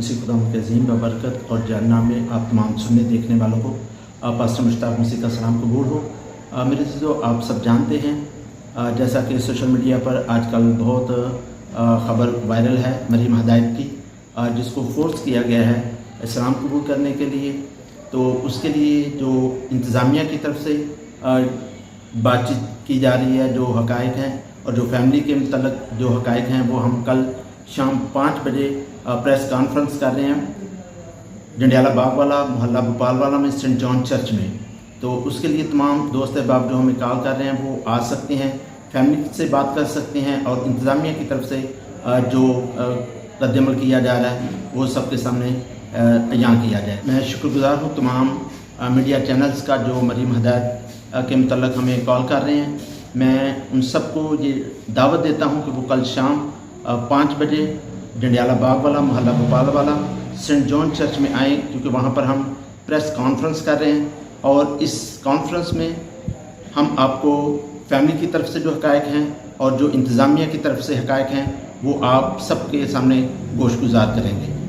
मसीह खुदा के अज़ीम बबरकत और जानना में आप तमाम सुनने देखने वालों को पास्टर मुश्ताक मसीह का सलाम कबूल हो। मेरे चीज़ों आप सब जानते हैं, जैसा कि सोशल मीडिया पर आजकल बहुत ख़बर वायरल है मरीम हदायत की, जिसको फोर्स किया गया है इस्लाम कबूल करने के लिए। तो उसके लिए जो इंतज़ामिया की तरफ से बातचीत की जा रही है, जो हक़ाइक़ हैं और जो फैमिली के मतलब जो हक़ाइक़ हैं, वो हम कल शाम 5 बजे प्रेस कॉन्फ्रेंस कर रहे हैं जंडियाला बाग वाला मोहल्ला भोपाल वाला में सेंट जॉन चर्च में। तो उसके लिए तमाम दोस्त अहबाब जो हमें कॉल कर रहे हैं वो आ सकते हैं, फैमिली से बात कर सकते हैं और इंतज़ामिया की तरफ से जो रद्दमल किया जा रहा है वो सबके सामने अयां किया जाए। मैं शुक्रगुज़ार हूँ तमाम मीडिया चैनल्स का जो मरीम हदायत के मतलब हमें कॉल कर रहे हैं। मैं उन सबको ये दावत देता हूँ कि वो कल शाम 5 बजे जंडियाला बाग वाला मोहल्ला भोपाल वाला सेंट जॉन चर्च में आएँ, क्योंकि वहाँ पर हम प्रेस कॉन्फ्रेंस कर रहे हैं और इस कॉन्फ्रेंस में हम आपको फैमिली की तरफ से जो हक़ाइक़ हैं और जो इंतज़ामिया की तरफ से हक़ाइक़ हैं वो आप सबके सामने गोशगुजार करेंगे।